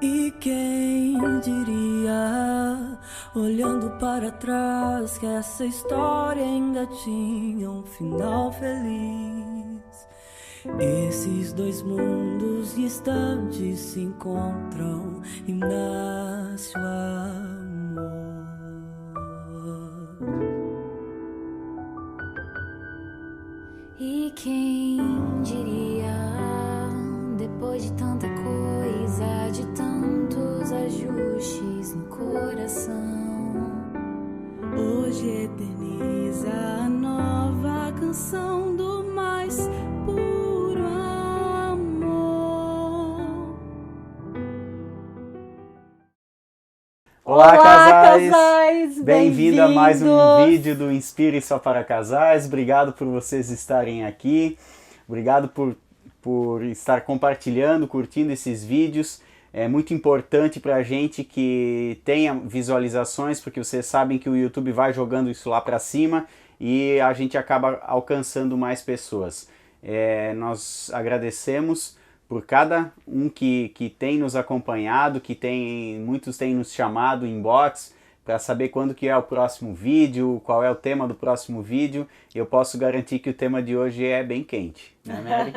E quem diria, olhando para trás, que essa história ainda tinha um final feliz. Esses dois mundos distantes se encontram e nasce o amor. E quem diria, depois de tanta coisa, de tantos ajustes no coração, hoje eterniza a nova canção do mais puro amor. Olá, casais! casais! Bem-vindo a mais um Bem-vindos! vídeo do Inspire Só para Casais. Obrigado por vocês estarem aqui. Obrigado por estar compartilhando, curtindo esses vídeos. É muito importante para a gente que tenha visualizações, porque vocês sabem que o YouTube vai jogando isso lá para cima e a gente acaba alcançando mais pessoas. Nós agradecemos por cada um que tem nos acompanhado, muitos têm nos chamado em inbox para saber quando que é o próximo vídeo, qual é o tema do próximo vídeo. Eu posso garantir que o tema de hoje é bem quente, né, Mary?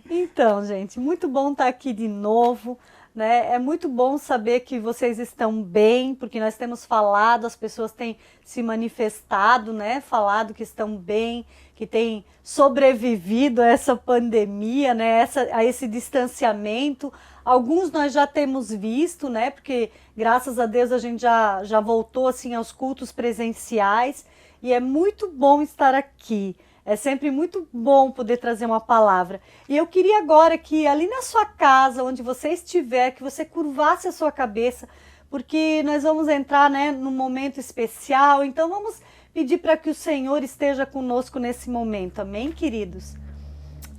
Então, gente, muito bom estar aqui de novo, né? É muito bom saber que vocês estão bem, porque nós temos falado, as pessoas têm se manifestado, né? Falado que estão bem, que têm sobrevivido a essa pandemia, né? A esse distanciamento. Alguns nós já temos visto, né? Porque graças a Deus a gente já voltou assim aos cultos presenciais e é muito bom estar aqui. É sempre muito bom poder trazer uma palavra. E eu queria agora que ali na sua casa, onde você estiver, que você curvasse a sua cabeça, porque nós vamos entrar, né, num momento especial. Então vamos pedir para que o Senhor esteja conosco nesse momento. Amém, queridos?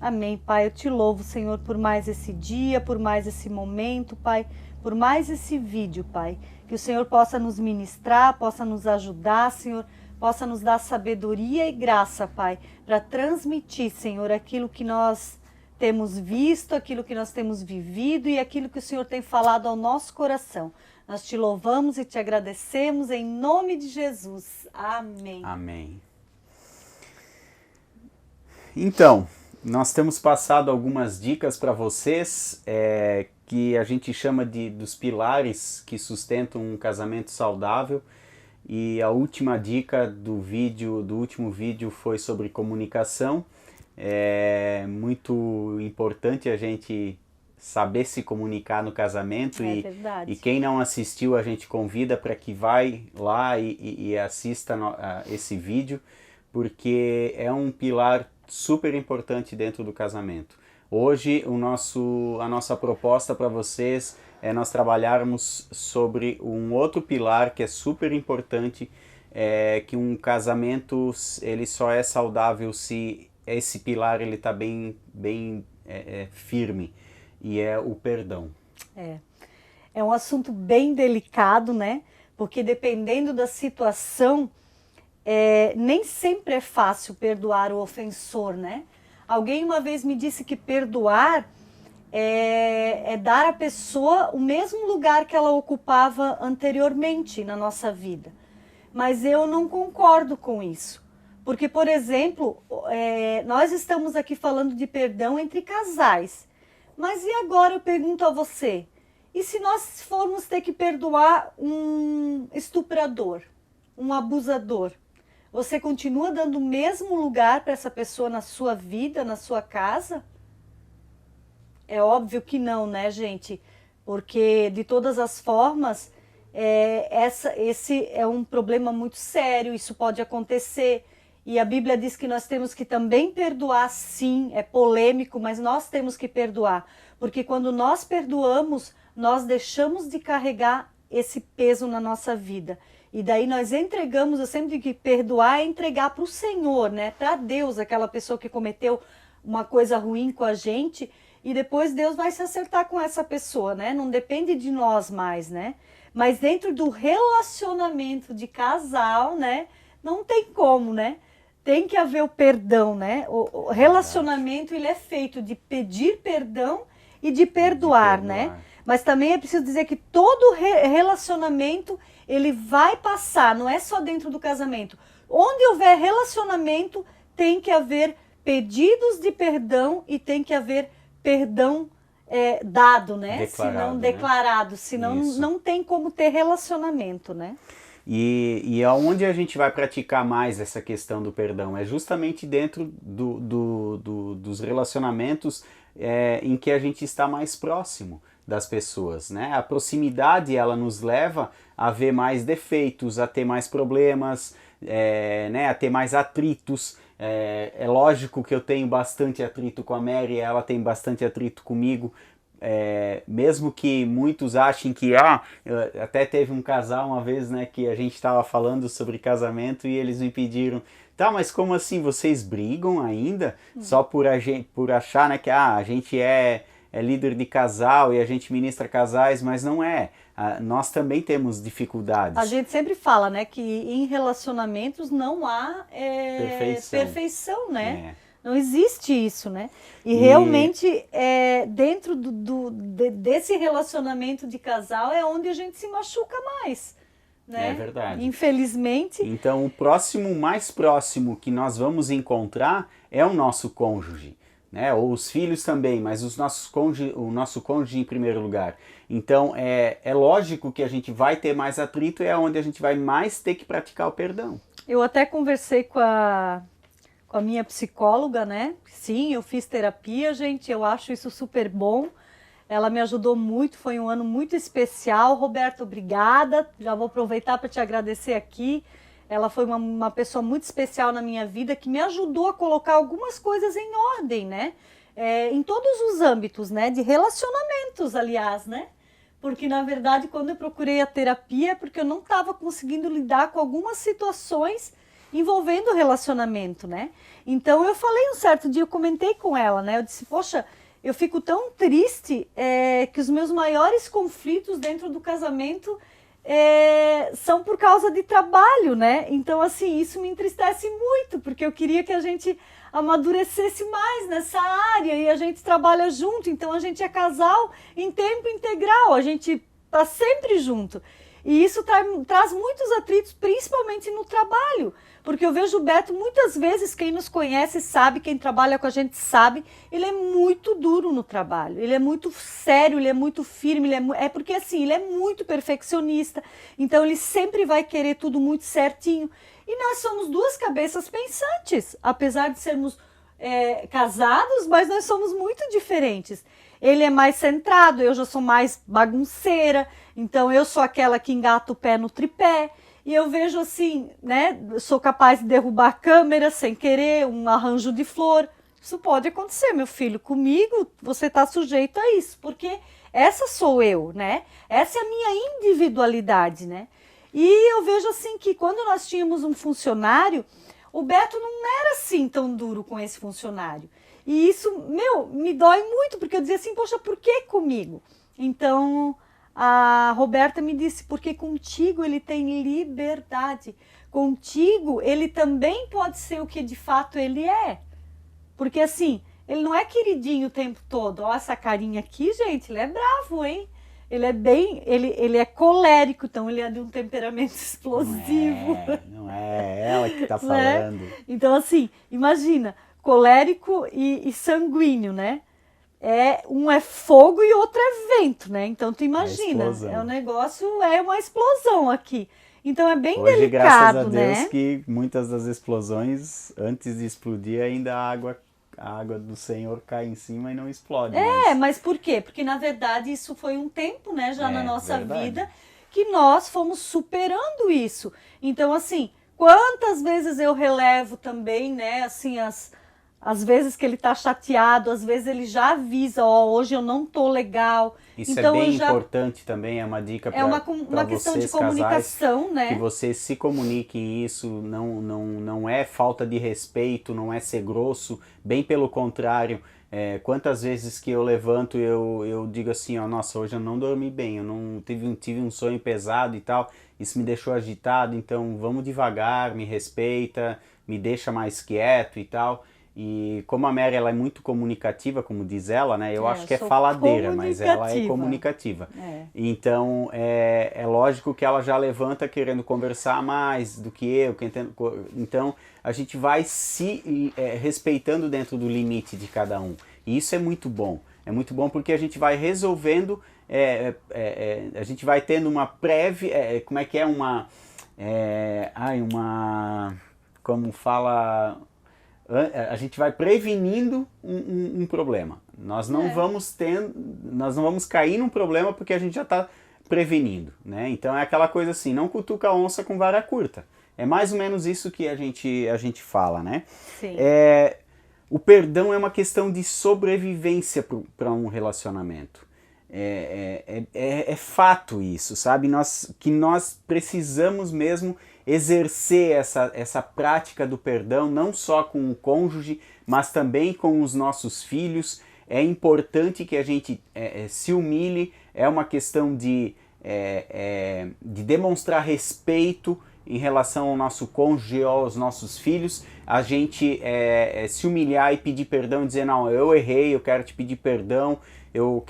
Amém, Pai. Eu te louvo, Senhor, por mais esse dia, por mais esse momento, Pai, por mais esse vídeo, Pai. Que o Senhor possa nos ministrar, possa nos ajudar, Senhor, possa nos dar sabedoria e graça, Pai, para transmitir, Senhor, aquilo que nós temos visto, aquilo que nós temos vivido e aquilo que o Senhor tem falado ao nosso coração. Nós te louvamos e te agradecemos em nome de Jesus. Amém. Amém. Então, nós temos passado algumas dicas para vocês que a gente chama dos pilares que sustentam um casamento saudável. E a última dica do último vídeo foi sobre comunicação. É muito importante a gente saber se comunicar no casamento Verdade. E quem não assistiu a gente convida para que vai lá e assista esse vídeo, porque é um pilar super importante dentro do casamento. Hoje a nossa proposta para vocês é nós trabalharmos sobre um outro pilar que é super importante, que um casamento ele só é saudável se esse pilar ele está bem firme, e é o perdão. É um assunto bem delicado, né? Porque dependendo da situação, nem sempre é fácil perdoar o ofensor, né? Alguém uma vez me disse que perdoar é dar à pessoa o mesmo lugar que ela ocupava anteriormente na nossa vida. Mas eu não concordo com isso. Porque, por exemplo, nós estamos aqui falando de perdão entre casais. Mas e agora eu pergunto a você, e se nós formos ter que perdoar um estuprador, um abusador? Você continua dando o mesmo lugar para essa pessoa na sua vida, na sua casa? É óbvio que não, né, gente? Porque, de todas as formas, esse é um problema muito sério, isso pode acontecer. E a Bíblia diz que nós temos que também perdoar, sim, é polêmico, mas nós temos que perdoar. Porque quando nós perdoamos, nós deixamos de carregar esse peso na nossa vida. E daí nós entregamos, eu sempre digo que perdoar é entregar para o Senhor, né? Para Deus, aquela pessoa que cometeu uma coisa ruim com a gente, e depois Deus vai se acertar com essa pessoa, né? Não depende de nós mais, né? Mas dentro do relacionamento de casal, né? Não tem como, né? Tem que haver o perdão, né? O relacionamento, ele é feito de pedir perdão e de perdoar, né? Mas também é preciso dizer que todo relacionamento, ele vai passar, não é só dentro do casamento. Onde houver relacionamento, tem que haver pedidos de perdão e tem que haver perdão dado, né? Declarado, Senão declarado, senão não tem como ter relacionamento, né? E aonde a gente vai praticar mais essa questão do perdão? É justamente dentro dos relacionamentos em que a gente está mais próximo das pessoas, né? A proximidade, ela nos leva a ver mais defeitos, a ter mais problemas, né? A ter mais atritos. É lógico que eu tenho bastante atrito com a Mary, ela tem bastante atrito comigo. Mesmo que muitos achem que até teve um casal uma vez, né, que a gente estava falando sobre casamento e eles me pediram, tá, mas como assim, vocês brigam ainda? Só por achar, né, que a gente é líder de casal e a gente ministra casais, mas não é. Nós também temos dificuldades. A gente sempre fala, né, que em relacionamentos não há perfeição, né? Não existe isso, né? E realmente, dentro desse relacionamento de casal é onde a gente se machuca mais, né? É verdade. Infelizmente. Então, o mais próximo que nós vamos encontrar é o nosso cônjuge, né? Ou os filhos também, mas o nosso cônjuge em primeiro lugar. Então, é lógico que a gente vai ter mais atrito, é onde a gente vai mais ter que praticar o perdão. Eu até conversei com a minha psicóloga, né? Sim, eu fiz terapia, gente, eu acho isso super bom. Ela me ajudou muito, foi um ano muito especial. Roberto, obrigada. Já vou aproveitar para te agradecer aqui. Ela foi uma pessoa muito especial na minha vida, que me ajudou a colocar algumas coisas em ordem, né? Em todos os âmbitos, né? De relacionamentos, aliás, né? Porque, na verdade, quando eu procurei a terapia, é porque eu não estava conseguindo lidar com algumas situações envolvendo o relacionamento, né? Então, eu falei um certo dia, eu comentei com ela, né? Eu disse, poxa, eu fico tão triste que os meus maiores conflitos dentro do casamento são por causa de trabalho, né? Então, assim, isso me entristece muito, porque eu queria que a gente amadurecesse mais nessa área e a gente trabalha junto, então a gente é casal em tempo integral, a gente tá sempre junto. E isso traz muitos atritos, principalmente no trabalho, porque eu vejo o Beto muitas vezes, quem nos conhece sabe, quem trabalha com a gente sabe, ele é muito duro no trabalho, ele é muito sério, ele é muito firme, porque assim, ele é muito perfeccionista, então ele sempre vai querer tudo muito certinho. E nós somos duas cabeças pensantes, apesar de sermos casados, mas nós somos muito diferentes. Ele é mais centrado, eu já sou mais bagunceira, então eu sou aquela que engata o pé no tripé. E eu vejo assim, né, sou capaz de derrubar a câmera sem querer, um arranjo de flor. Isso pode acontecer, meu filho, comigo você está sujeito a isso, porque essa sou eu, né? Essa é a minha individualidade, né? E eu vejo assim que quando nós tínhamos um funcionário, o Beto não era assim tão duro com esse funcionário. E isso, me dói muito, porque eu dizia assim, poxa, por que comigo? Então, a Roberta me disse, porque contigo ele tem liberdade. Contigo ele também pode ser o que de fato ele é. Porque assim, ele não é queridinho o tempo todo. Ó, essa carinha aqui, gente, ele é bravo, hein? Ele é ele é colérico, então ele é de um temperamento explosivo. Não é ela que tá falando. Né? Então assim, imagina, colérico e sanguíneo, né? Um é fogo e outro é vento, né? Então tu imagina, o negócio é uma explosão aqui. Então é bem hoje, delicado, graças a Deus, né? que muitas das explosões, antes de explodir, ainda a água do Senhor cai em cima e não explode. Mas por quê? Porque na verdade isso foi um tempo, né, já na nossa verdade. vida, que nós fomos superando isso. Então assim, quantas vezes eu relevo também, né, assim, às vezes que ele tá chateado, às vezes ele já avisa, hoje eu não tô legal. Isso então, é bem importante também, é uma dica para uma questão de comunicação, casais, né? que vocês se comuniquem isso, não é falta de respeito, não é ser grosso, bem pelo contrário. Quantas vezes que eu levanto eu digo assim, ó, nossa, hoje eu não dormi bem, eu não tive um sonho pesado e tal, isso me deixou agitado, então vamos devagar, me respeita, me deixa mais quieto e tal. E como a Mary ela é muito comunicativa, como diz ela, né? Eu acho que é sou faladeira, mas ela é comunicativa. comunicativa. É. Então é lógico que ela já levanta querendo conversar mais do que eu. Então a gente vai se respeitando dentro do limite de cada um. E isso é muito bom. É muito bom porque a gente vai resolvendo, a gente vai tendo uma prévia, como é que é? Como fala... A gente vai prevenindo um problema. Nós não vamos cair num problema porque a gente já está prevenindo, né? Então é aquela coisa assim, não cutuca a onça com vara curta. É mais ou menos isso que a gente fala, né? Sim. O perdão é uma questão de sobrevivência para um relacionamento. É fato isso, sabe? Que nós precisamos mesmo exercer essa prática do perdão, não só com o cônjuge, mas também com os nossos filhos. É importante que a gente se humilhe, é uma questão de demonstrar respeito em relação ao nosso cônjuge ou aos nossos filhos, a gente se humilhar e pedir perdão e dizer, não, eu errei, eu quero te pedir perdão, eu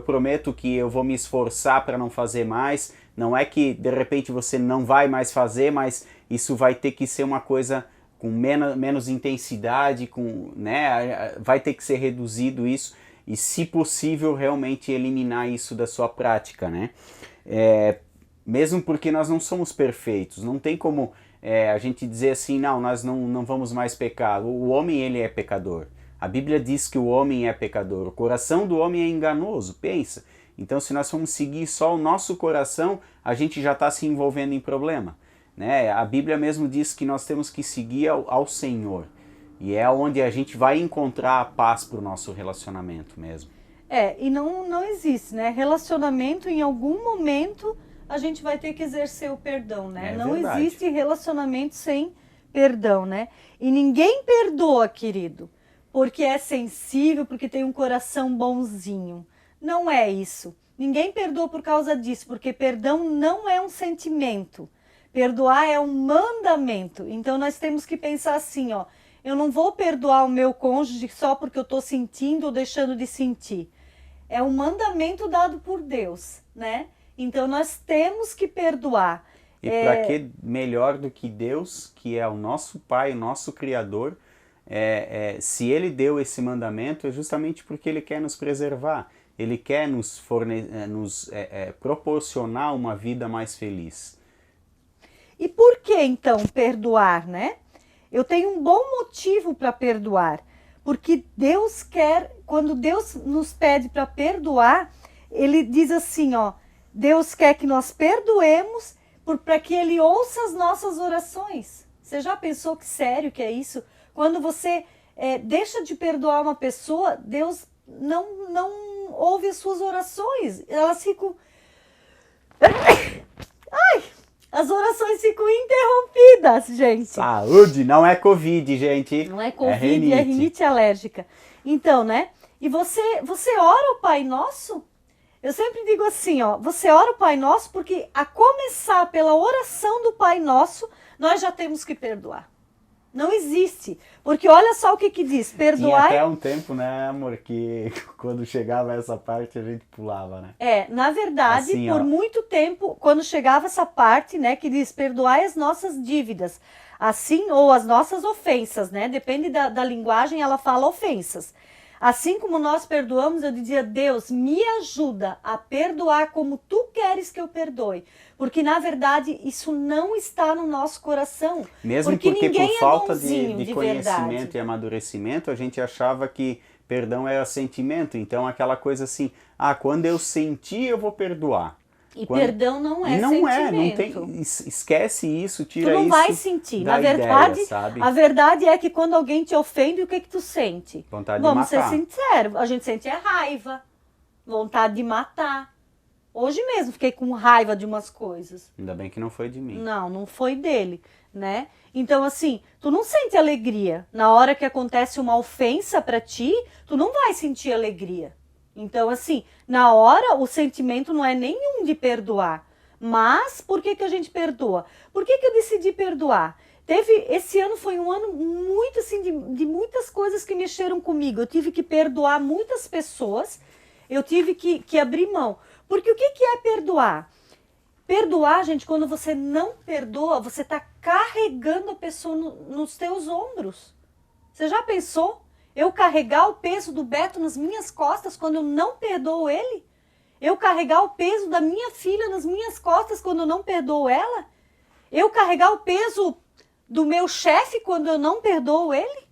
prometo que eu vou me esforçar para não fazer mais. Não é que de repente você não vai mais fazer, mas isso vai ter que ser uma coisa com menos intensidade, né? Vai ter que ser reduzido isso e, se possível, realmente eliminar isso da sua prática, né? Mesmo porque nós não somos perfeitos, não tem como a gente dizer assim, não, nós não vamos mais pecar. O homem, ele é pecador. A Bíblia diz que o homem é pecador, o coração do homem é enganoso, pensa. Então, se nós formos seguir só o nosso coração, a gente já está se envolvendo em problema, né? A Bíblia mesmo diz que nós temos que seguir ao Senhor. E é onde a gente vai encontrar a paz para o nosso relacionamento mesmo. E não existe, né? Relacionamento, em algum momento, a gente vai ter que exercer o perdão, né? Não verdade. existe relacionamento sem perdão, né? E ninguém perdoa, querido, porque é sensível, porque tem um coração bonzinho. Não é isso. Ninguém perdoa por causa disso, porque perdão não é um sentimento. Perdoar é um mandamento. Então nós temos que pensar assim, ó, eu não vou perdoar o meu cônjuge só porque eu estou sentindo ou deixando de sentir. É um mandamento dado por Deus, né? Então nós temos que perdoar. E para que melhor do que Deus, que é o nosso Pai, o nosso Criador, se Ele deu esse mandamento, é justamente porque Ele quer nos preservar. Ele quer nos proporcionar uma vida mais feliz. E por que então perdoar, né? Eu tenho um bom motivo para perdoar. Porque Deus quer, quando Deus nos pede para perdoar, Ele diz assim, ó, Deus quer que nós perdoemos para que Ele ouça as nossas orações. Você já pensou que sério que é isso? Quando você deixa de perdoar uma pessoa, Deus não ouve as suas orações. Elas ficam... Ai! As orações ficam interrompidas, gente. Saúde! Não é Covid, gente. Não é Covid, é rinite alérgica. Então, né? E você ora o Pai Nosso? Eu sempre digo assim, ó, você ora o Pai Nosso porque a começar pela oração do Pai Nosso, nós já temos que perdoar. Não existe. Porque olha só o que diz, perdoar... Tinha até um tempo, né, amor, que quando chegava essa parte a gente pulava, né? Na verdade, assim, por muito tempo, quando chegava essa parte, né, que diz, perdoai as nossas dívidas, assim, ou as nossas ofensas, né, depende da linguagem, ela fala ofensas. Assim como nós perdoamos, eu dizia, Deus, me ajuda a perdoar como Tu queres que eu perdoe. Porque, na verdade, isso não está no nosso coração. Mesmo porque ninguém por falta de conhecimento verdade. e amadurecimento, a gente achava que perdão era sentimento. Então, aquela coisa assim, quando eu sentir, eu vou perdoar. E perdão não é sentimento. Não tem, esquece isso, tira isso. Tu não vai sentir. Na verdade, ideia, sabe? A verdade é que quando alguém te ofende, o que tu sente? Vontade de Vamos matar. ser sinceros, a gente sente raiva, vontade de matar. Hoje mesmo fiquei com raiva de umas coisas. Ainda bem que não foi de mim. Não foi dele, né? Então assim, tu não sente alegria. Na hora que acontece uma ofensa pra ti, tu não vai sentir alegria. Então, assim, na hora o sentimento não é nenhum de perdoar. Mas por que a gente perdoa? Por que eu decidi perdoar? Esse ano foi um ano muito assim, de muitas coisas que mexeram comigo. Eu tive que perdoar muitas pessoas, eu tive que abrir mão. Porque o que é perdoar? Perdoar, gente, quando você não perdoa, você está carregando a pessoa nos teus ombros. Você já pensou? Eu carregar o peso do Beto nas minhas costas quando eu não perdoo ele? Eu carregar o peso da minha filha nas minhas costas quando eu não perdoo ela? Eu carregar o peso do meu chefe quando eu não perdoo ele?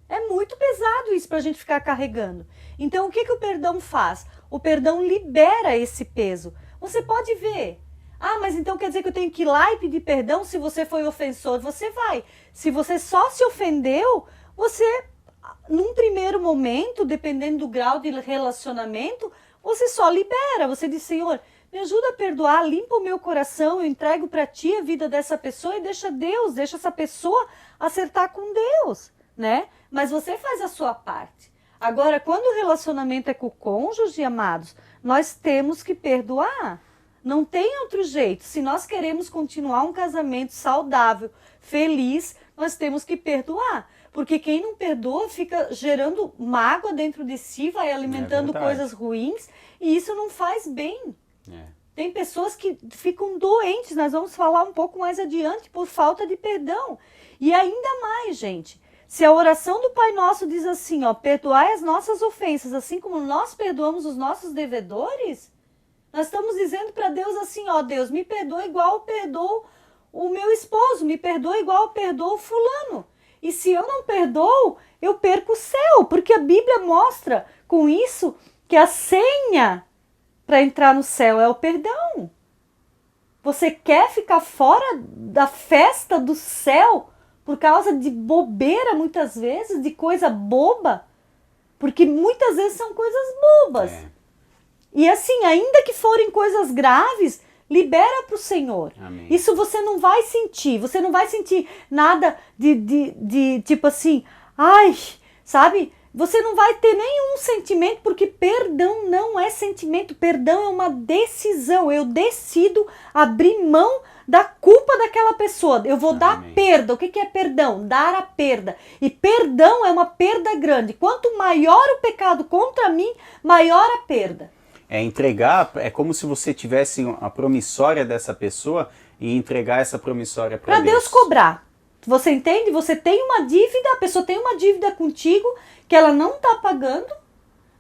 É muito pesado isso para a gente ficar carregando. Então, o que o perdão faz? O perdão libera esse peso. Você pode ver. Ah, mas então quer dizer que eu tenho que ir lá e pedir perdão se você foi ofensor? Você vai. Se você só se ofendeu, você, num primeiro momento, dependendo do grau de relacionamento, você só libera. Você diz, Senhor, me ajuda a perdoar, limpa o meu coração, eu entrego para ti a vida dessa pessoa e deixa essa pessoa acertar com Deus, né? Mas você faz a sua parte. Agora, quando o relacionamento é com o cônjuge, amados, nós temos que perdoar. Não tem outro jeito. Se nós queremos continuar um casamento saudável, feliz, nós temos que perdoar. Porque quem não perdoa fica gerando mágoa dentro de si, vai alimentando coisas ruins e isso não faz bem. Tem pessoas que ficam doentes, nós vamos falar um pouco mais adiante, por falta de perdão. E ainda mais, gente, se a oração do Pai Nosso diz assim, ó, perdoai as nossas ofensas, assim como nós perdoamos os nossos devedores, nós estamos dizendo para Deus assim, ó, Deus, me perdoa igual eu perdoo o meu esposo, me perdoa igual eu perdoo o fulano. E se eu não perdoo, eu perco o céu, porque a Bíblia mostra com isso que a senha para entrar no céu é o perdão. Você quer ficar fora da festa do céu por causa de bobeira muitas vezes, de coisa boba? Porque muitas vezes são coisas bobas. E assim, ainda que forem coisas graves, libera para o Senhor. Amém. Isso você não vai sentir nada de tipo assim, ai, sabe? Você não vai ter nenhum sentimento, porque perdão não é sentimento, perdão é uma decisão. Eu decido abrir mão da culpa daquela pessoa. Eu vou dar perda. O que é perdão? Dar a perda. E perdão é uma perda grande. Quanto maior o pecado contra mim, maior a perda. Entregar, é como se você tivesse a promissória dessa pessoa e entregar essa promissória para Deus cobrar. Você entende? Você tem uma dívida, a pessoa tem uma dívida contigo que ela não está pagando.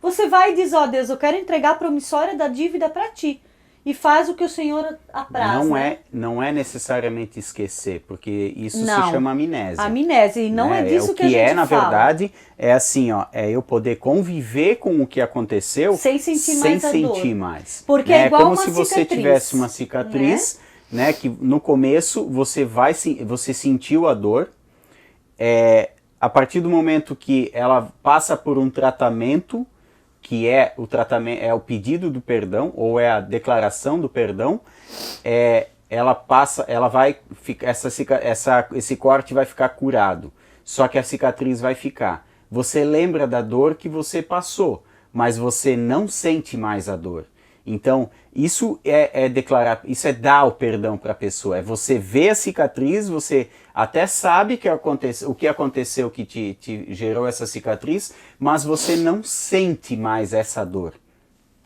Você vai e diz, ó, Deus, eu quero entregar a promissória da dívida para ti. E faz o que o Senhor apraz. Não é necessariamente esquecer, porque isso se chama amnésia. Amnésia, e não é disso que a gente fala. Na verdade, é assim, ó, é eu poder conviver com o que aconteceu sem sentir mais. Porque é igual como se você tivesse uma cicatriz, né, que no começo você sentiu a dor, a partir do momento que ela passa por um tratamento, que é o pedido do perdão, ou é a declaração do perdão, esse corte vai ficar curado, só que a cicatriz vai ficar. Você lembra da dor que você passou, mas você não sente mais a dor. Então, isso declarar, isso é dar o perdão para a pessoa. É você ver a cicatriz, você até sabe o que aconteceu que te gerou essa cicatriz, mas você não sente mais essa dor.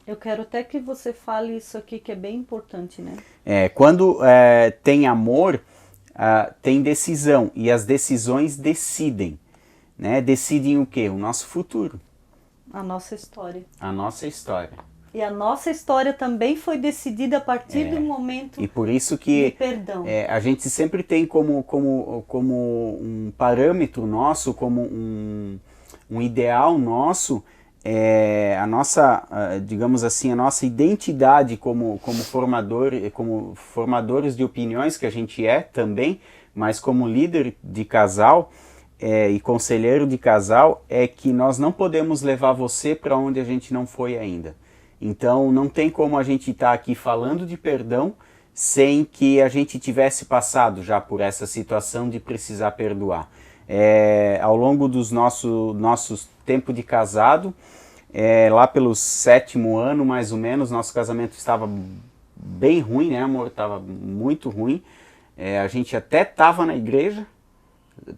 Eu quero até que você fale isso aqui, que é bem importante, né? Quando tem amor, tem decisão, e as decisões decidem. Né? Decidem o quê? O nosso futuro. A nossa história. A nossa história. E a nossa história também foi decidida a partir do momento e por isso que de perdão. A gente sempre tem como um parâmetro nosso, como um ideal nosso, a nossa, digamos assim, a nossa identidade como formadores de opiniões, que a gente é também, mas como líder de casal e conselheiro de casal, é que nós não podemos levar você para onde a gente não foi ainda. Então não tem como a gente estar aqui falando de perdão sem que a gente tivesse passado já por essa situação de precisar perdoar. Ao longo dos nossos tempos de casado, lá pelo 7º ano mais ou menos, nosso casamento estava bem ruim, né, amor? Estava muito ruim. a gente até estava na igreja,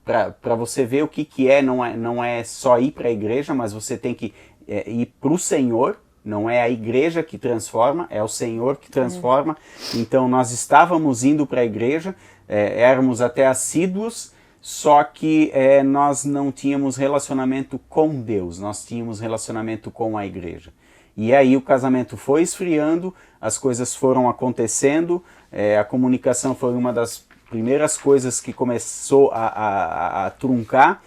para você ver o que é, não é só ir para a igreja, mas você tem que ir para o Senhor. Não é a igreja que transforma, é o Senhor que transforma. Então nós estávamos indo para a igreja, éramos até assíduos, só que nós não tínhamos relacionamento com Deus, nós tínhamos relacionamento com a igreja. E aí o casamento foi esfriando, as coisas foram acontecendo, a comunicação foi uma das primeiras coisas que começou a truncar.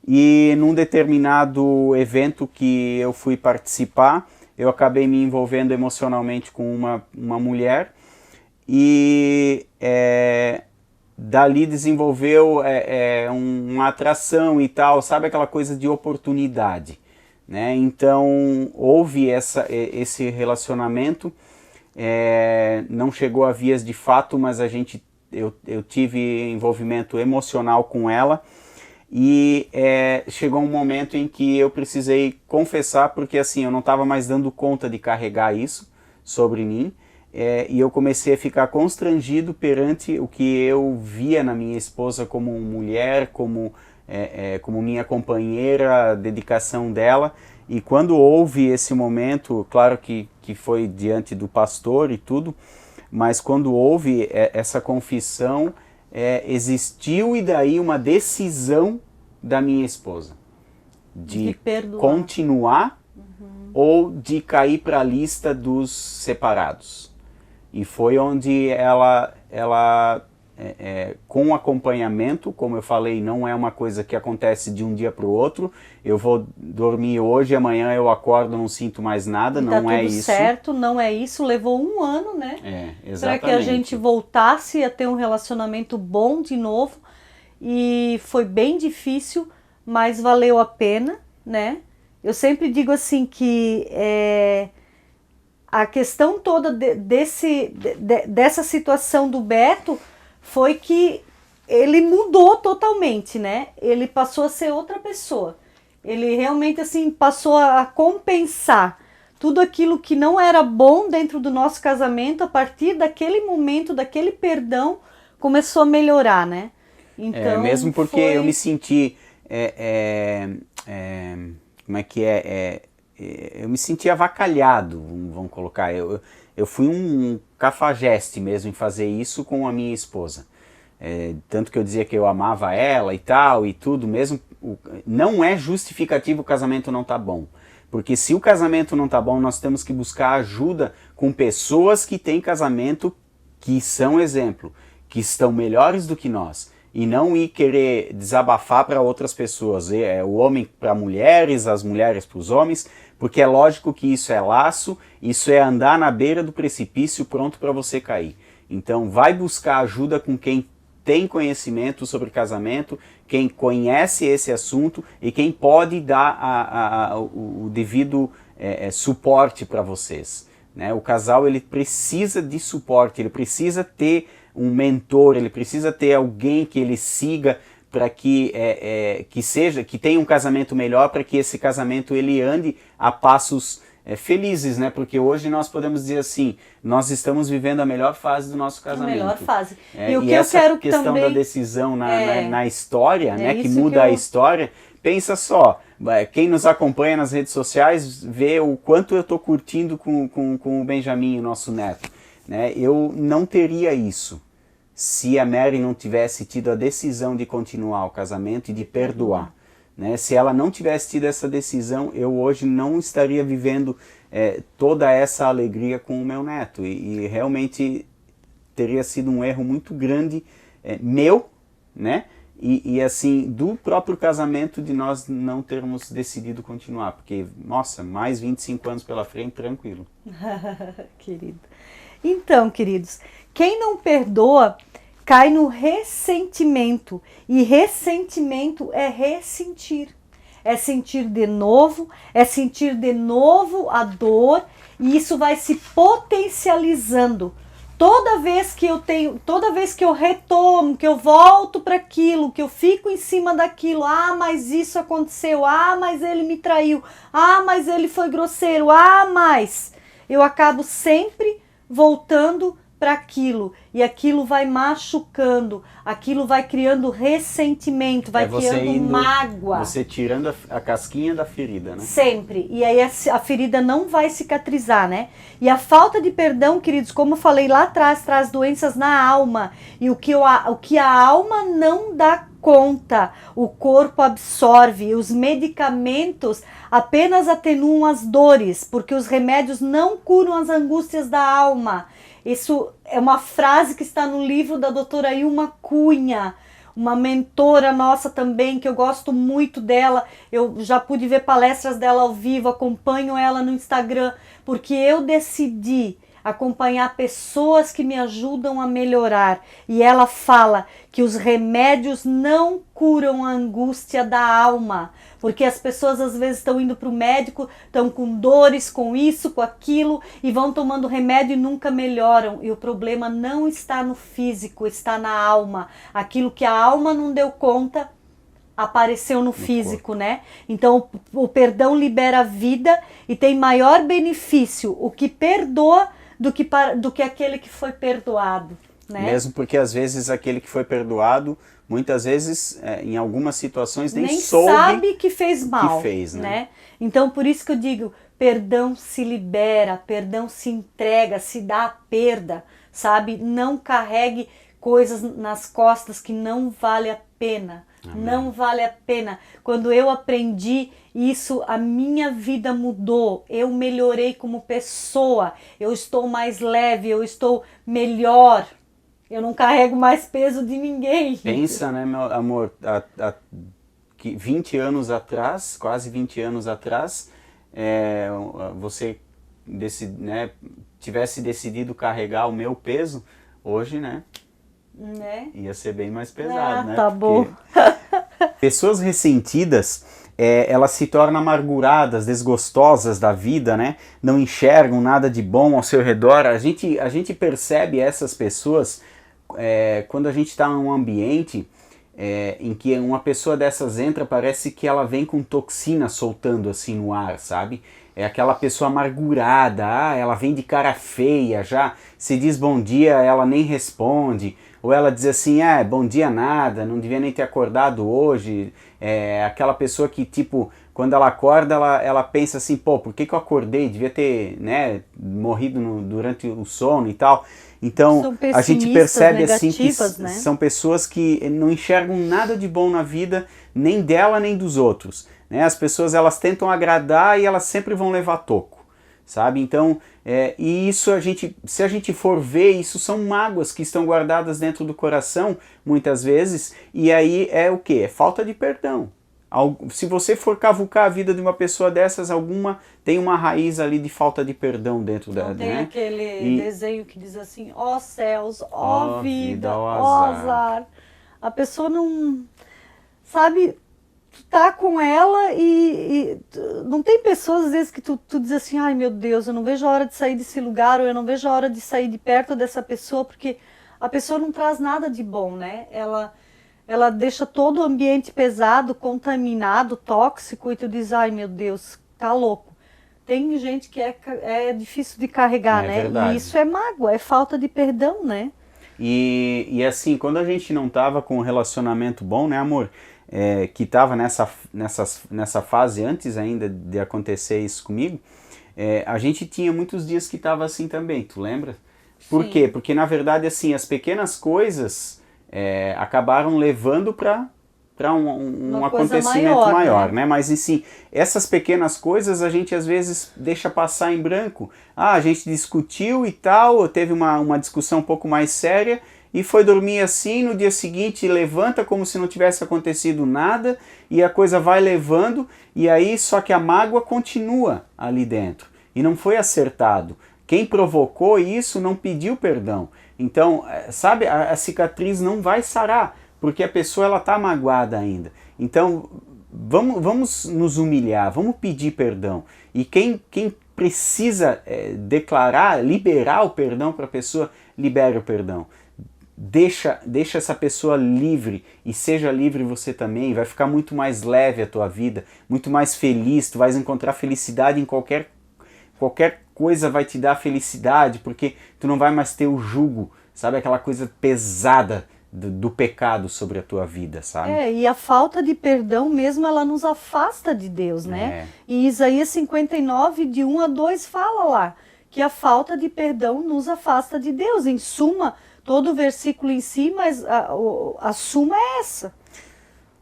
E num determinado evento que eu fui participar, eu acabei me envolvendo emocionalmente com uma mulher e dali desenvolveu uma atração e tal, sabe, aquela coisa de oportunidade, né? Então houve esse relacionamento, não chegou a vias de fato, mas eu tive envolvimento emocional com ela. E chegou um momento em que eu precisei confessar, porque assim, eu não estava mais dando conta de carregar isso sobre mim, e eu comecei a ficar constrangido perante o que eu via na minha esposa como mulher, como minha companheira, a dedicação dela. E quando houve esse momento, claro que foi diante do pastor e tudo, mas quando houve essa confissão, existiu e daí uma decisão da minha esposa de continuar ou de cair para a lista dos separados. E foi onde ela com acompanhamento, como eu falei, não é uma coisa que acontece de um dia para o outro. Eu vou dormir hoje, amanhã eu acordo, não sinto mais nada, não é isso. Tá tudo certo, não é isso. Levou um ano, né? Exatamente. Para que a gente voltasse a ter um relacionamento bom de novo. E foi bem difícil, mas valeu a pena, né? Eu sempre digo assim que a questão toda dessa situação do Beto foi que ele mudou totalmente, né? Ele passou a ser outra pessoa. Ele realmente assim passou a compensar tudo aquilo que não era bom dentro do nosso casamento. A partir daquele momento, daquele perdão, começou a melhorar, né? Então, mesmo porque eu me senti como é que eu me senti avacalhado, vamos colocar. Eu fui um cafajeste mesmo em fazer isso com a minha esposa. Tanto que eu dizia que eu amava ela e tal, e tudo mesmo. Não é justificativo o casamento não tá bom. Porque se o casamento não tá bom, nós temos que buscar ajuda com pessoas que têm casamento, que são exemplo, que estão melhores do que nós. E não ir querer desabafar para outras pessoas. O homem para mulheres, as mulheres para os homens, porque é lógico que isso é laço, isso é andar na beira do precipício pronto para você cair. Então vai buscar ajuda com quem tem conhecimento sobre casamento, quem conhece esse assunto e quem pode dar o devido suporte para vocês, né? O casal ele precisa de suporte, ele precisa ter um mentor, ele precisa ter alguém que ele siga para que tenha um casamento melhor, para que esse casamento ele ande a passos felizes, né? Porque hoje nós podemos dizer assim, nós estamos vivendo a melhor fase do nosso casamento. A melhor fase. E o que essa eu quero questão também da decisão na história, né? Que isso muda a história. Pensa só, quem nos acompanha nas redes sociais vê o quanto eu estou curtindo com o Benjamin, o nosso neto, né? Eu não teria isso se a Mary não tivesse tido a decisão de continuar o casamento e de perdoar. Né? Se ela não tivesse tido essa decisão, eu hoje não estaria vivendo toda essa alegria com o meu neto. E realmente teria sido um erro muito grande meu, né? E assim, do próprio casamento, de nós não termos decidido continuar. Porque, nossa, mais 25 anos pela frente, tranquilo. Querido. Então, queridos, quem não perdoa cai no ressentimento. E ressentimento é ressentir. É sentir de novo a dor, e isso vai se potencializando. Toda vez que eu retomo, que eu volto para aquilo, que eu fico em cima daquilo, mas isso aconteceu, mas ele me traiu, mas ele foi grosseiro, mas eu acabo sempre voltando para aquilo, e aquilo vai machucando, aquilo vai criando ressentimento, vai criando mágoa. Você tirando a casquinha da ferida, né? Sempre. E aí a ferida não vai cicatrizar, né? E a falta de perdão, queridos, como eu falei lá atrás, traz doenças na alma. E o que a alma não dá conta, o corpo absorve. Os medicamentos apenas atenuam as dores, porque os remédios não curam as angústias da alma. Isso é uma frase que está no livro da doutora Ilma Cunha, uma mentora nossa também, que eu gosto muito dela. Eu já pude ver palestras dela ao vivo, acompanho ela no Instagram, porque eu decidi acompanhar pessoas que me ajudam a melhorar. E ela fala que os remédios não curam a angústia da alma, porque as pessoas às vezes estão indo para o médico, estão com dores, com isso, com aquilo, e vão tomando remédio e nunca melhoram. E o problema não está no físico, está na alma. Aquilo que a alma não deu conta apareceu no físico, né? Então o perdão libera a vida e tem maior benefício o que perdoa do que aquele que foi perdoado, né? Mesmo porque às vezes aquele que foi perdoado, muitas vezes, em algumas situações, nem soube sabe que fez mal, que fez, né? Então por isso que eu digo, perdão se libera, perdão se entrega, se dá a perda, sabe? Não carregue coisas nas costas que não vale a pena. Amém. Não vale a pena. Quando eu aprendi isso, a minha vida mudou. Eu melhorei como pessoa. Eu estou mais leve, eu estou melhor. Eu não carrego mais peso de ninguém. Pensa, né, meu amor, 20 anos atrás, quase 20 anos atrás, você tivesse decidido carregar o meu peso, hoje, né? Ia ser bem mais pesado, né? Tá bom. Pessoas ressentidas, elas se tornam amarguradas, desgostosas da vida, né? Não enxergam nada de bom ao seu redor. A gente percebe essas pessoas quando a gente está num ambiente em que uma pessoa dessas entra, parece que ela vem com toxina soltando assim no ar, sabe? É aquela pessoa amargurada, ela vem de cara feia, já se diz bom dia, ela nem responde, ou ela diz assim, bom dia nada, não devia nem ter acordado hoje. Aquela pessoa que, tipo, quando ela acorda, ela pensa assim, pô, por que eu acordei? Devia ter, né, morrido durante o sono e tal. Então, a gente percebe assim que né? São pessoas que não enxergam nada de bom na vida, nem dela nem dos outros. Né? As pessoas, elas tentam agradar e elas sempre vão levar toco, sabe? Então, e isso se a gente for ver, isso são mágoas que estão guardadas dentro do coração, muitas vezes, e aí é o quê? É falta de perdão. Se você for cavucar a vida de uma pessoa dessas, tem uma raiz ali de falta de perdão dentro da... Não tem aquele desenho que diz assim, ó céus, ó vida, ó azar. A pessoa não... Sabe, tu tá com ela e não tem pessoas às vezes que tu diz assim, ai meu Deus, eu não vejo a hora de sair desse lugar, ou eu não vejo a hora de sair de perto dessa pessoa, porque a pessoa não traz nada de bom, né? Ela deixa todo o ambiente pesado, contaminado, tóxico, e tu diz, ai meu Deus, tá louco. Tem gente que é difícil de carregar, né? Verdade. E isso é mágoa, é falta de perdão, né? E assim, quando a gente não tava com um relacionamento bom, né, amor? Que tava nessa fase antes ainda de acontecer isso comigo, a gente tinha muitos dias que tava assim também, tu lembra? Por Sim. quê? Porque na verdade assim, as pequenas coisas acabaram levando para um acontecimento maior, né? Mas assim, essas pequenas coisas a gente às vezes deixa passar em branco. A gente discutiu e tal, teve uma discussão um pouco mais séria e foi dormir assim, no dia seguinte levanta como se não tivesse acontecido nada e a coisa vai levando e aí só que a mágoa continua ali dentro e não foi acertado. Quem provocou isso não pediu perdão. Então, sabe, a cicatriz não vai sarar, porque a pessoa ela tá magoada ainda. Então, vamos nos humilhar, vamos pedir perdão. E quem precisa liberar o perdão para a pessoa, libere o perdão. Deixa essa pessoa livre e seja livre você também, vai ficar muito mais leve a tua vida, muito mais feliz, tu vais encontrar felicidade em qualquer coisa vai te dar felicidade, porque tu não vai mais ter o jugo, sabe? Aquela coisa pesada do pecado sobre a tua vida, sabe? E a falta de perdão mesmo, ela nos afasta de Deus, né? E Isaías 59, de 1 a 2, fala lá que a falta de perdão nos afasta de Deus. Em suma, todo o versículo em si, mas a suma é essa.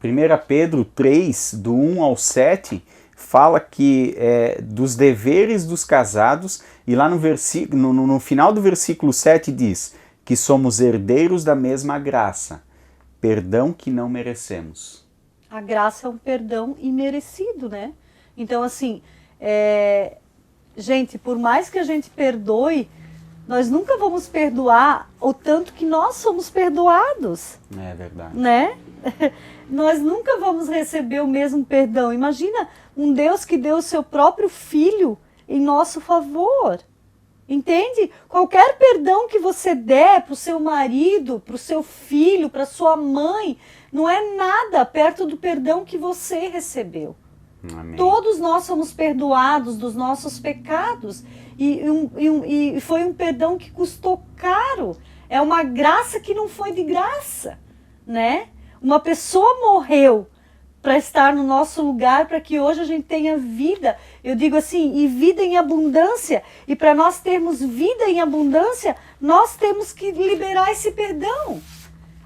1 Pedro 3, do 1 ao 7, fala que dos deveres dos casados, e lá no final do versículo 7 diz que somos herdeiros da mesma graça, perdão que não merecemos. A graça é um perdão imerecido, né? Então, assim, gente, por mais que a gente perdoe, nós nunca vamos perdoar o tanto que nós somos perdoados. É verdade. Né? Nós nunca vamos receber o mesmo perdão. Imagina um Deus que deu o seu próprio filho em nosso favor. Entende? Qualquer perdão que você der para o seu marido, para o seu filho, para sua mãe, não é nada perto do perdão que você recebeu. Amém. Todos nós somos perdoados dos nossos pecados e foi um perdão que custou caro. É uma graça que não foi de graça, né? Uma pessoa morreu para estar no nosso lugar, para que hoje a gente tenha vida. Eu digo assim, e vida em abundância. E para nós termos vida em abundância, nós temos que liberar esse perdão.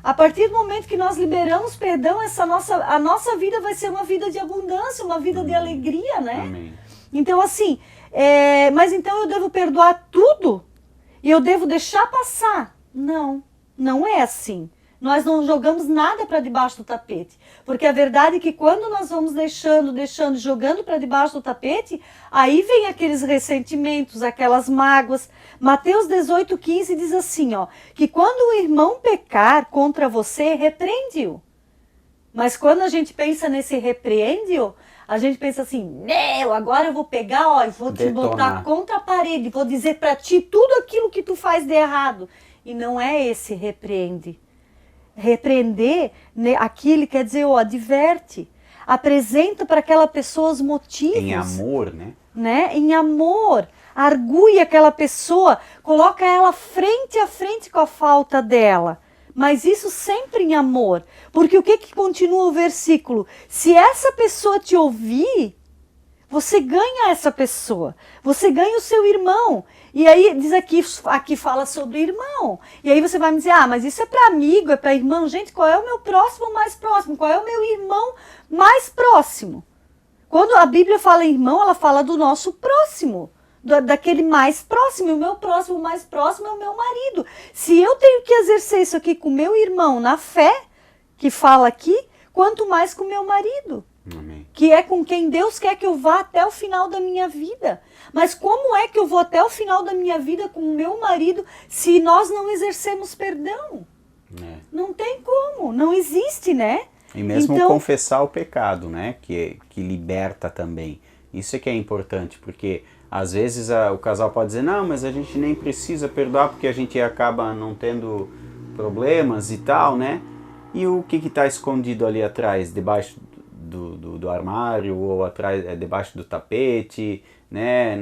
A partir do momento que nós liberamos perdão, a nossa vida vai ser uma vida de abundância, uma vida de alegria, né? Amém. Então assim, mas então eu devo perdoar tudo? E eu devo deixar passar? Não, não é assim. Nós não jogamos nada para debaixo do tapete. Porque a verdade é que quando nós vamos deixando, jogando para debaixo do tapete, aí vem aqueles ressentimentos, aquelas mágoas. Mateus 18,15 diz assim, ó, que quando o irmão pecar contra você, repreende-o. Mas quando a gente pensa nesse repreende-o, a gente pensa assim, agora eu vou pegar, ó, e vou te botar contra a parede, vou dizer para ti tudo aquilo que tu faz de errado. E não é esse repreende. Repreender, aqui ele quer dizer, adverte, apresenta para aquela pessoa os motivos. Em amor, né? Em amor, argui aquela pessoa, coloca ela frente a frente com a falta dela. Mas isso sempre em amor, porque o que continua o versículo? Se essa pessoa te ouvir, você ganha essa pessoa, você ganha o seu irmão. E aí diz aqui fala sobre irmão. E aí você vai me dizer, mas isso é para amigo, é para irmão. Gente, qual é o meu próximo mais próximo? Qual é o meu irmão mais próximo? Quando a Bíblia fala em irmão, ela fala do nosso próximo, daquele mais próximo. E o meu próximo mais próximo é o meu marido. Se eu tenho que exercer isso aqui com o meu irmão na fé, que fala aqui, quanto mais com o meu marido. Amém. Que é com quem Deus quer que eu vá até o final da minha vida. Mas como é que eu vou até o final da minha vida com o meu marido se nós não exercemos perdão? Não tem como, não existe, né? E mesmo confessar o pecado, né? Que liberta também. Isso é que é importante, porque às vezes o casal pode dizer, não, mas a gente nem precisa perdoar porque a gente acaba não tendo problemas e tal, né? E o que está escondido ali atrás, debaixo do armário ou atrás, debaixo do tapete, né?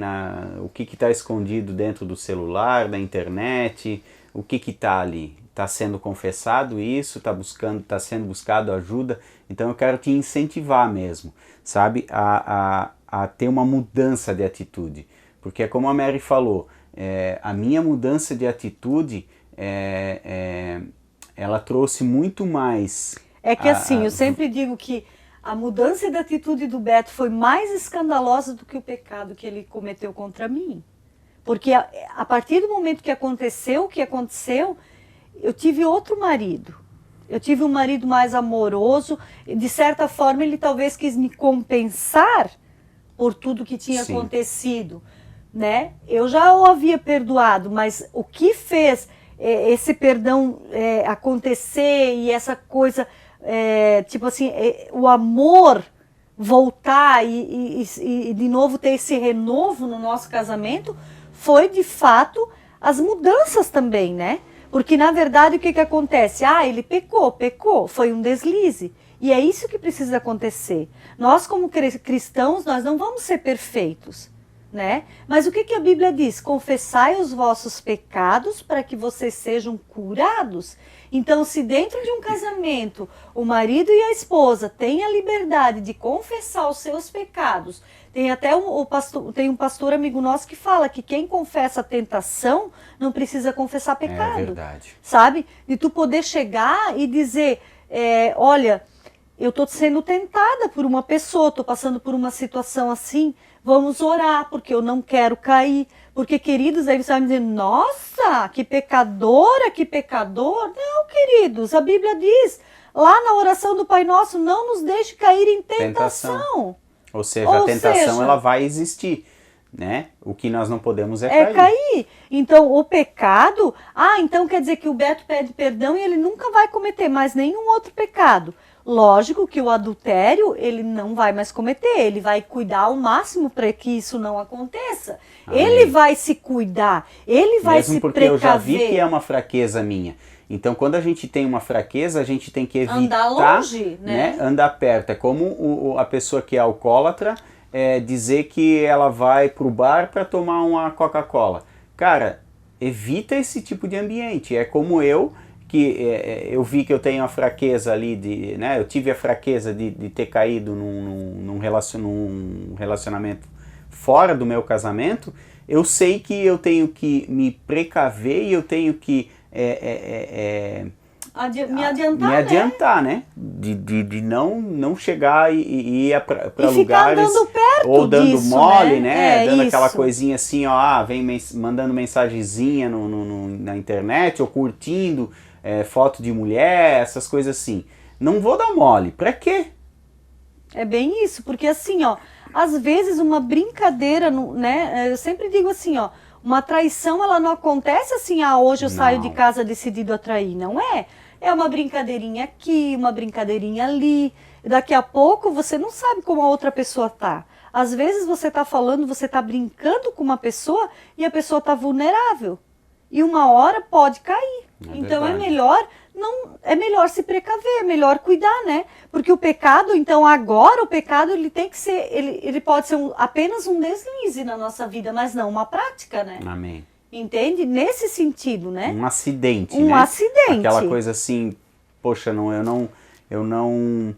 O que está escondido dentro do celular, da internet, o que está ali? Está sendo confessado isso, está sendo buscado ajuda. Então eu quero te incentivar mesmo, sabe? A ter uma mudança de atitude. Porque é como a Mary falou, a minha mudança de atitude, ela trouxe muito mais... É que assim, eu sempre digo que a mudança de atitude do Beto foi mais escandalosa do que o pecado que ele cometeu contra mim. Porque a partir do momento que aconteceu o que aconteceu, eu tive outro marido. Eu tive um marido mais amoroso. De certa forma, ele talvez quis me compensar por tudo que tinha acontecido, né? Eu já o havia perdoado, mas o que fez esse perdão acontecer e essa coisa... tipo assim, o amor voltar e de novo ter esse renovo no nosso casamento, foi de fato as mudanças também, né? Porque na verdade o que acontece? Ele pecou, foi um deslize. E é isso que precisa acontecer. Nós como cristãos, nós não vamos ser perfeitos, né? Mas o que a Bíblia diz? Confessai os vossos pecados para que vocês sejam curados. Então, se dentro de um casamento o marido e a esposa têm a liberdade de confessar os seus pecados, tem até tem um pastor amigo nosso que fala que quem confessa a tentação não precisa confessar pecado. É verdade. Sabe? De tu poder chegar e dizer, olha, eu estou sendo tentada por uma pessoa, estou passando por uma situação assim, vamos orar, porque eu não quero cair. Porque, queridos, aí você vai me dizer, nossa, que pecadora, que pecador. Não, queridos, a Bíblia diz, lá na oração do Pai Nosso, não nos deixe cair em tentação. Ou seja, a tentação ela vai existir, né? O que nós não podemos é cair. Então, o pecado, então quer dizer que o Beto pede perdão e ele nunca vai cometer mais nenhum outro pecado. Lógico que o adultério ele não vai mais cometer, ele vai cuidar ao máximo para que isso não aconteça. Amém. Ele vai se cuidar, ele vai se precaver. Mesmo porque eu já vi que é uma fraqueza minha. Então, quando a gente tem uma fraqueza, a gente tem que evitar andar longe, né? Andar perto. É como a pessoa que é alcoólatra dizer que ela vai pro bar para tomar uma Coca-Cola. Cara, evita esse tipo de ambiente. É como que eu vi que eu tenho a fraqueza ali eu tive a fraqueza de ter caído num relacionamento fora do meu casamento. Eu sei que eu tenho que me precaver e eu tenho que me adiantar, né? De não chegar e ir para lugares dando perto ou dando disso, mole, né? Dando isso. aquela coisinha assim, vem mandando mensagenzinha na internet ou curtindo foto de mulher, essas coisas assim. Não vou dar mole. Pra quê? É bem isso, porque assim, às vezes uma brincadeira, né? Eu sempre digo assim, uma traição ela não acontece assim, hoje eu saio de casa decidido a trair, não é? É uma brincadeirinha aqui, uma brincadeirinha ali. Daqui a pouco você não sabe como a outra pessoa tá. Às vezes você tá falando, você tá brincando com uma pessoa e a pessoa tá vulnerável. E uma hora pode cair. Então verdade. É melhor se precaver, é melhor cuidar, né? Porque o pecado, então agora o pecado ele tem que ser, ele pode ser apenas um deslize na nossa vida, mas não uma prática, né? Amém. Entende? Nesse sentido, né? Um acidente, né? Um acidente. Aquela coisa assim, poxa, eu não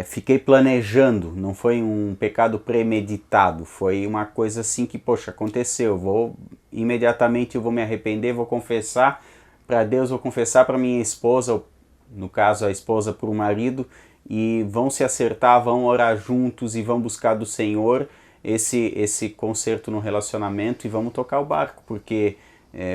fiquei planejando, não foi um pecado premeditado, foi uma coisa assim que, poxa, aconteceu, imediatamente eu vou me arrepender, vou confessar para Deus, vou confessar para minha esposa, ou, no caso a esposa para o marido, e vão se acertar, vão orar juntos e vão buscar do Senhor esse conserto no relacionamento e vamos tocar o barco, porque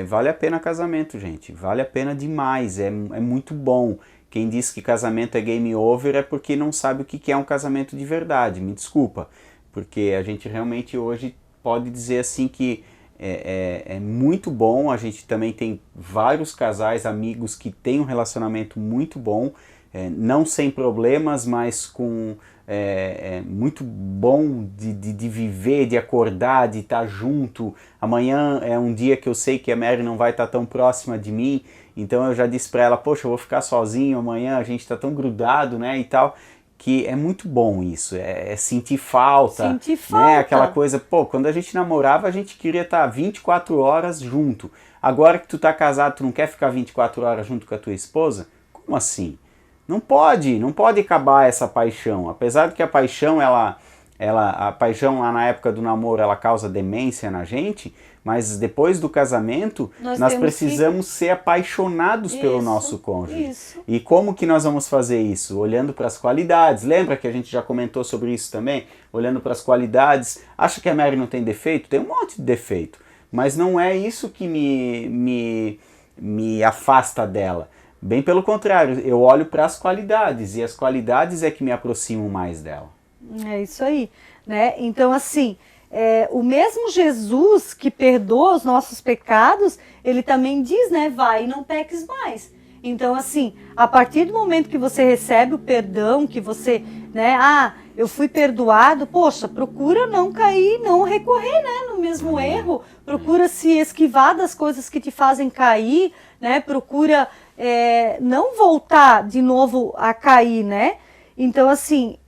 vale a pena casamento, gente, vale a pena demais, é muito bom. Quem diz que casamento é game over é porque não sabe o que é um casamento de verdade, me desculpa, porque a gente realmente hoje pode dizer assim que é muito bom. A gente também tem vários casais, amigos que têm um relacionamento muito bom, não sem problemas, mas com muito bom de viver, de acordar, de estar junto. Amanhã é um dia que eu sei que a Mary não vai estar tão próxima de mim, então eu já disse para ela, poxa, eu vou ficar sozinho amanhã, a gente está tão grudado, né, e tal, que é muito bom isso, sentir falta. Sentir falta. Né, aquela coisa, quando a gente namorava, a gente queria estar 24 horas junto. Agora que tu tá casado, tu não quer ficar 24 horas junto com a tua esposa? Como assim? Não pode acabar essa paixão. Apesar de que a paixão, a paixão lá na época do namoro, ela causa demência na gente, mas depois do casamento, nós precisamos ser apaixonados pelo nosso cônjuge. Isso. E como que nós vamos fazer isso? Olhando para as qualidades. Lembra que a gente já comentou sobre isso também? Olhando para as qualidades. Acha que a Mary não tem defeito? Tem um monte de defeito. Mas não é isso que me afasta dela. Bem pelo contrário, eu olho para as qualidades. E as qualidades é que me aproximam mais dela. É isso aí, né? Então, assim, o mesmo Jesus que perdoa os nossos pecados, ele também diz, né? Vai e não peques mais. Então, assim, a partir do momento que você recebe o perdão, que você, né? Eu fui perdoado, poxa, procura não cair, não recorrer, né? No mesmo erro. Procura se esquivar das coisas que te fazem cair, né? Procura não voltar de novo a cair, né? Então, assim,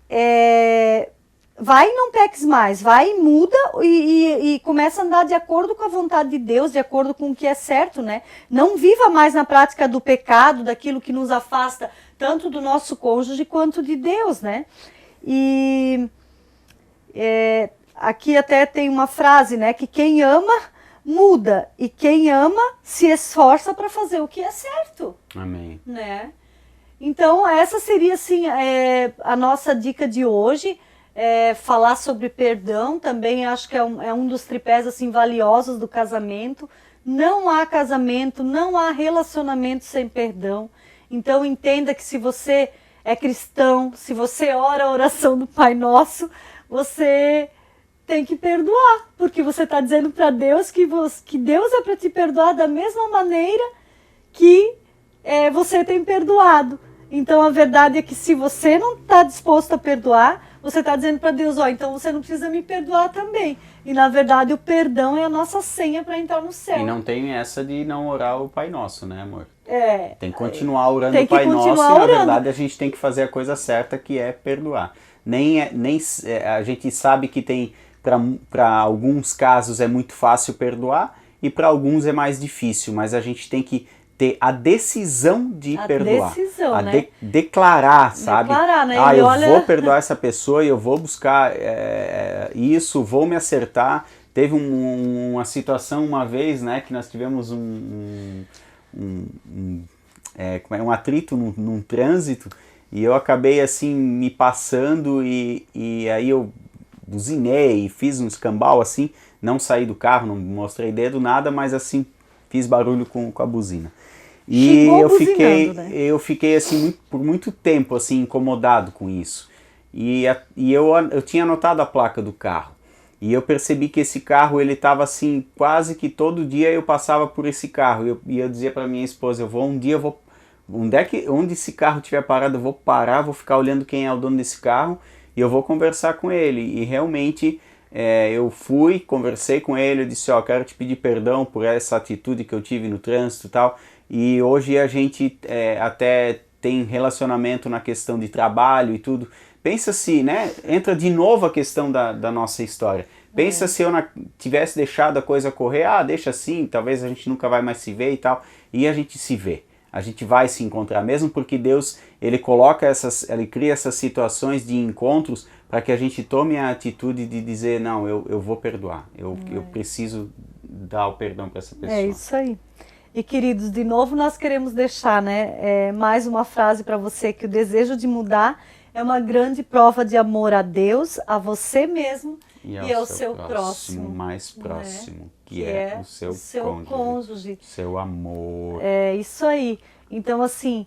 vai e não peques mais, vai e muda e começa a andar de acordo com a vontade de Deus, de acordo com o que é certo, né? Não viva mais na prática do pecado, daquilo que nos afasta tanto do nosso cônjuge quanto de Deus, né? E aqui até tem uma frase, né? Que quem ama, muda, e quem ama se esforça para fazer o que é certo. Amém. Né? Então, essa seria, assim, a nossa dica de hoje. Falar sobre perdão também acho que é um dos tripés assim valiosos do casamento. Não há casamento, não há relacionamento sem perdão. Então entenda que se você é cristão, se você ora a oração do Pai Nosso, você tem que perdoar, porque você está dizendo para Deus que Deus é para te perdoar da mesma maneira que você tem perdoado. Então a verdade é que se você não está disposto a perdoar, você está dizendo para Deus, então você não precisa me perdoar também. E na verdade o perdão é a nossa senha para entrar no céu. E não tem essa de não orar o Pai Nosso, né, amor? Tem que continuar orando o Pai Nosso e na verdade a gente tem que fazer a coisa certa, que é perdoar. A gente sabe que tem, para alguns casos é muito fácil perdoar e para alguns é mais difícil, mas a gente tem que ter a decisão de perdoar. Né? Declarar, sabe? Declarar, né? Vou perdoar essa pessoa e eu vou buscar isso, vou me acertar. Teve uma situação uma vez, né, que nós tivemos um atrito num trânsito e eu acabei assim me passando e aí eu buzinei, fiz um escambau assim, não saí do carro, não mostrei dedo, nada, mas assim fiz barulho com a buzina. E eu fiquei assim por muito tempo assim incomodado com isso. E eu tinha anotado a placa do carro. E eu percebi que esse carro, ele estava assim, quase que todo dia eu passava por esse carro. E eu dizia para minha esposa, onde esse carro estiver parado, eu vou parar, vou ficar olhando quem é o dono desse carro e eu vou conversar com ele. E realmente eu fui, conversei com ele, eu disse, quero te pedir perdão por essa atitude que eu tive no trânsito e tal. E hoje a gente até tem relacionamento na questão de trabalho e tudo. Pensa se, né, entra de novo a questão da nossa história. Pensa se eu tivesse deixado a coisa correr, deixa assim, talvez a gente nunca vai mais se ver e tal. E a gente se vê, a gente vai se encontrar, mesmo porque Deus, ele cria essas situações de encontros para que a gente tome a atitude de dizer, não, eu vou perdoar, eu preciso dar o perdão para essa pessoa. É isso aí. E queridos, de novo nós queremos deixar, né, mais uma frase para você, que o desejo de mudar é uma grande prova de amor a Deus, a você mesmo e ao seu próximo. Mais próximo, né? que é o seu cônjuge. Seu amor. É isso aí. Então assim,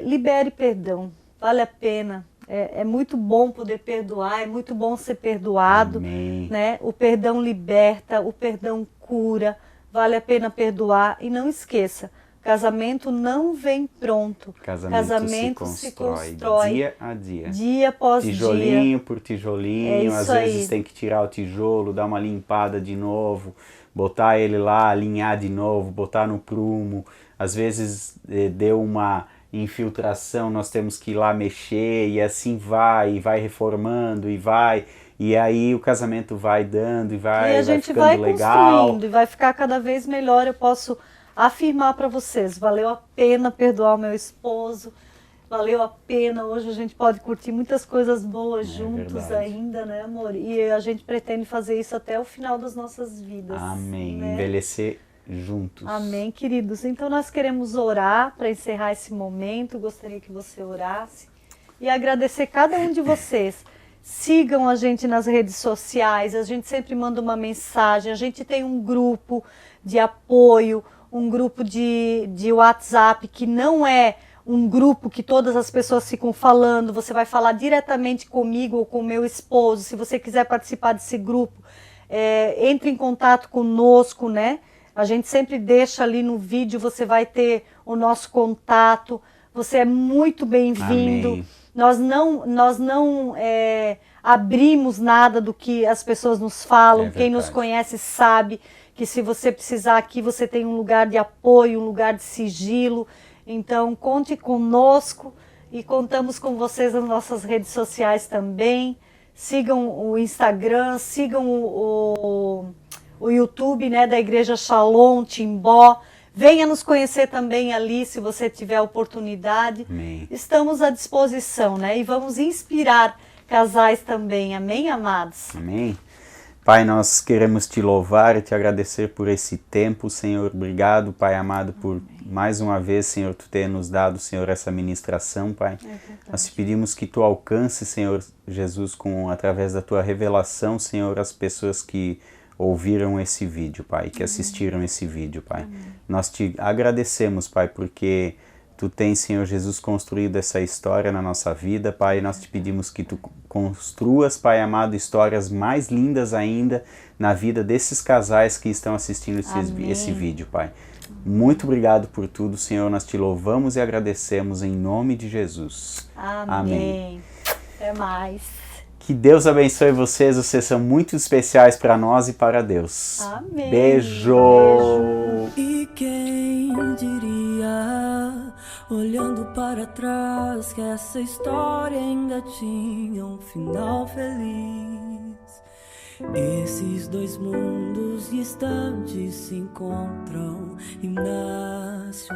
libere perdão, vale a pena. É muito bom poder perdoar, é muito bom ser perdoado. Amém. Né? O perdão liberta, o perdão cura. Vale a pena perdoar e não esqueça, casamento não vem pronto. Casamento se constrói dia a dia. Dia após tijolinho por tijolinho, às vezes tem que tirar o tijolo, dar uma limpada de novo, botar ele lá, alinhar de novo, botar no prumo. Às vezes deu uma infiltração, nós temos que ir lá mexer e assim vai reformando e vai... E aí o casamento vai dando e a gente vai construindo e vai ficar cada vez melhor. Eu posso afirmar para vocês, valeu a pena perdoar o meu esposo, valeu a pena, hoje a gente pode curtir muitas coisas boas juntos ainda, né, amor? E a gente pretende fazer isso até o final das nossas vidas. Amém, né? Envelhecer juntos. Amém, queridos. Então nós queremos orar para encerrar esse momento, gostaria que você orasse e agradecer cada um de vocês. Sigam a gente nas redes sociais, a gente sempre manda uma mensagem, a gente tem um grupo de apoio, um grupo de WhatsApp que não é um grupo que todas as pessoas ficam falando, você vai falar diretamente comigo ou com o meu esposo. Se você quiser participar desse grupo, entre em contato conosco, né? A gente sempre deixa ali no vídeo, você vai ter o nosso contato, você é muito bem-vindo. Nós não abrimos nada do que as pessoas nos falam. Quem nos conhece sabe que se você precisar aqui, você tem um lugar de apoio, um lugar de sigilo. Então, conte conosco e contamos com vocês nas nossas redes sociais também. sigam o Instagram, sigam o YouTube, né, da Igreja Shalom Timbó. Venha nos conhecer também ali, se você tiver oportunidade. Amém. Estamos à disposição, né? E vamos inspirar casais também. Amém, amados? Amém. Pai, nós queremos te louvar e te agradecer por esse tempo, Senhor. Obrigado, Pai amado, por mais uma vez, Senhor, tu ter nos dado, Senhor, essa ministração, Pai. Nós te pedimos que tu alcance, Senhor Jesus, através da tua revelação, Senhor, as pessoas que ouviram esse vídeo, Pai, que assistiram esse vídeo, Pai. Nós te agradecemos, Pai, porque tu tens, Senhor Jesus, construído essa história na nossa vida, Pai, e nós te pedimos que tu construas, Pai amado, histórias mais lindas ainda na vida desses casais que estão assistindo esse vídeo, Pai. Muito obrigado por tudo, Senhor, nós te louvamos e agradecemos em nome de Jesus. Amém. Até mais. Que Deus abençoe vocês são muito especiais para nós e para Deus. Amém. Beijo. E quem diria, olhando para trás, que essa história ainda tinha um final feliz. Esses dois mundos distantes se encontram e nasce o